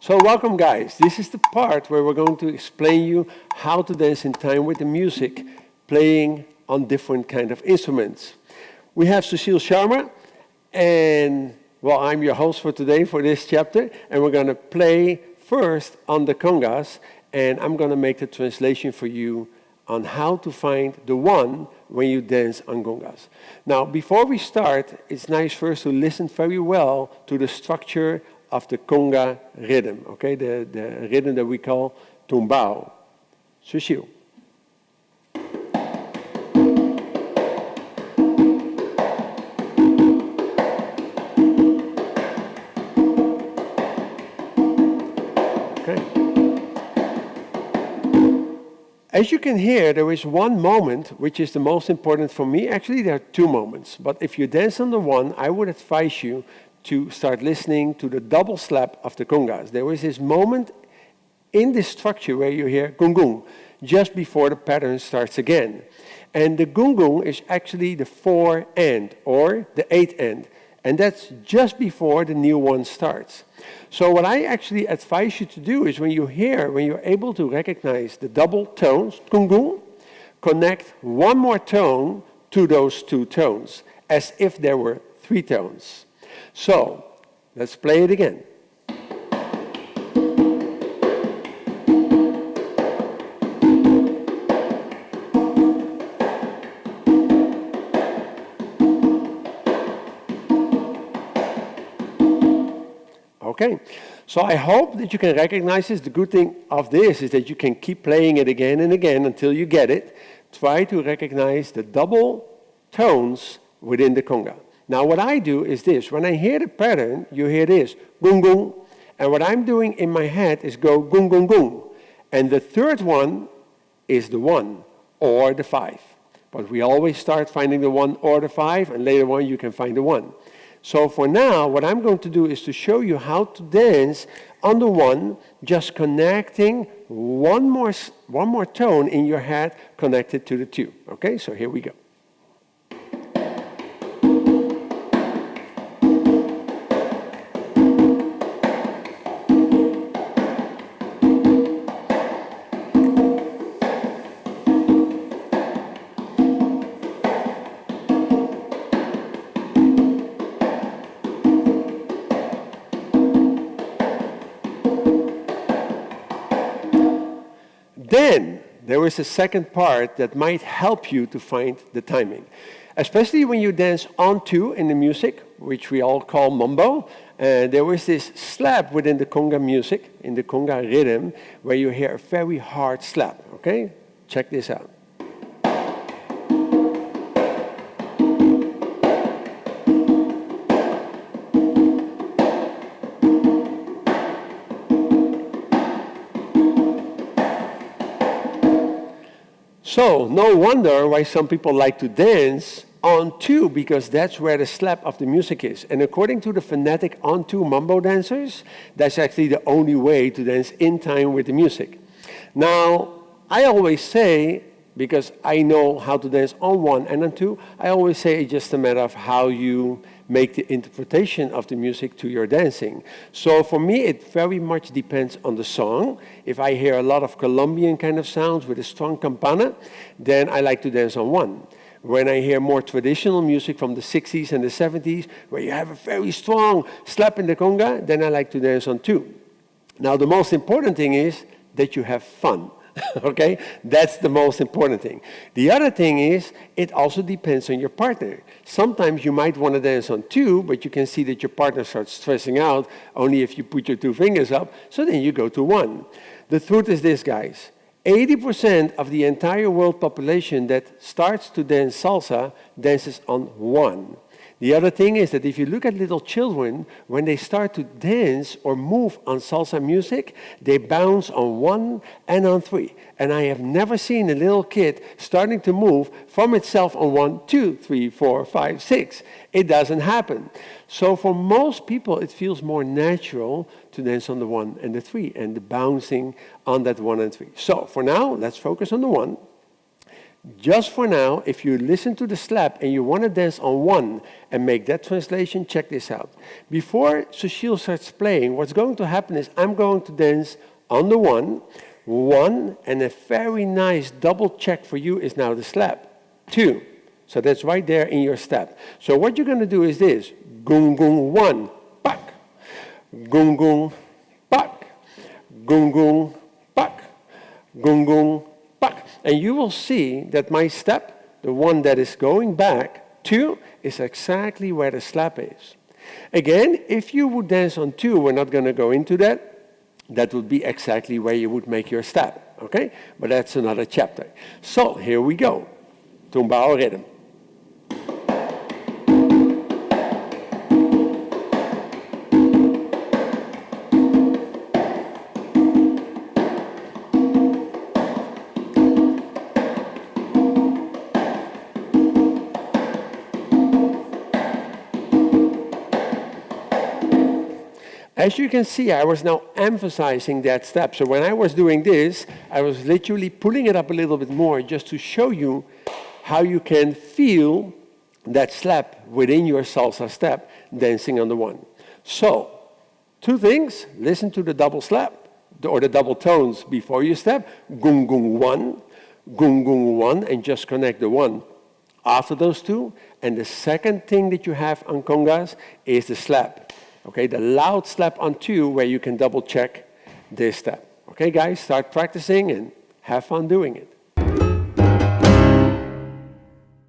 So welcome guys, this is the part where we're going to explain you how to dance in time with the music, playing on different kind of instruments. We have Sushil Sharma, and well, I'm your host for today for this chapter, and we're going to play first on the congas, and I'm going to make the translation for you on how to find the one when you dance on congas. Now, before we start, it's nice first to listen very well to the structure of the conga rhythm, okay? The rhythm that we call tumbao. Sushil. Okay. As you can hear, there is one moment which is the most important for me. Actually, there are two moments, but if you dance on the one, I would advise you to start listening to the double slap of the congas. There is this moment in this structure where you hear gung gung, just before the pattern starts again. And the gung gung is actually the 4 end, or the 8 end. And that's just before the new one starts. So what I actually advise you to do is when you're able to recognize the double tones, gung gung, connect one more tone to those two tones, as if there were 3 tones. So, let's play it again. Okay, so I hope that you can recognize this. The good thing of this is that you can keep playing it again and again until you get it. Try to recognize the double tones within the conga. Now what I do is this, when I hear the pattern, you hear this, gung gung, and what I'm doing in my head is go gung gung gung, and the third one is the 1 or the 5. But we always start finding the 1 or the 5, and later on you can find the 1. So for now, what I'm going to do is to show you how to dance on the 1, just connecting one more tone in your head connected to the 2. Okay, so here we go. Then, there is a second part that might help you to find the timing. Especially when you dance on 2 in the music, which we all call mambo. There is this slap within the conga music, in the conga rhythm, where you hear a very hard slap, okay? Check this out. So, no wonder why some people like to dance on 2, because that's where the slap of the music is. And according to the fanatic on 2 mambo dancers, that's actually the only way to dance in time with the music. Now, I always say, because I know how to dance on 1 and on 2, I always say it's just a matter of how you make the interpretation of the music to your dancing. So for me, it very much depends on the song. If I hear a lot of Colombian kind of sounds with a strong campana, then I like to dance on 1. When I hear more traditional music from the 60s and the 70s, where you have a very strong slap in the conga, then I like to dance on 2. Now, the most important thing is that you have fun. Okay, that's the most important thing. The other thing is, it also depends on your partner. Sometimes you might want to dance on 2, but you can see that your partner starts stressing out only if you put your 2 fingers up, so then you go to 1. The truth is this, guys. 80% of the entire world population that starts to dance salsa dances on 1. The other thing is that if you look at little children, when they start to dance or move on salsa music, they bounce on 1 and on 3. And I have never seen a little kid starting to move from itself on 1, 2, 3, 4, 5, 6. It doesn't happen. So for most people, it feels more natural to dance on the 1 and the 3 and the bouncing on that 1 and 3. So for now, let's focus on the 1. Just for now, if you listen to the slap and you want to dance on 1 and make that translation, check this out. Before Sushil starts playing, what's going to happen is I'm going to dance on the 1, and a very nice double check for you is now the slap. 2. So that's right there in your step. So what you're going to do is this. Gung gung 1, pak. Gung gung, pak. Gung gung, pak. Gung gung, pak. And you will see that my step, the one that is going back, 2, is exactly where the slap is. Again, if you would dance on 2, we're not going to go into that. That would be exactly where you would make your step, okay? But that's another chapter. So here we go. Tumbao rhythm. As you can see, I was now emphasizing that step. So when I was doing this, I was literally pulling it up a little bit more just to show you how you can feel that slap within your salsa step, dancing on the 1. So, 2 things. Listen to the double slap, or the double tones before you step. Gung gung 1, gung gung 1, and just connect the 1 after those 2. And the second thing that you have on congas is the slap. Okay, the loud slap on 2 where you can double check this step. Okay, guys, start practicing and have fun doing it.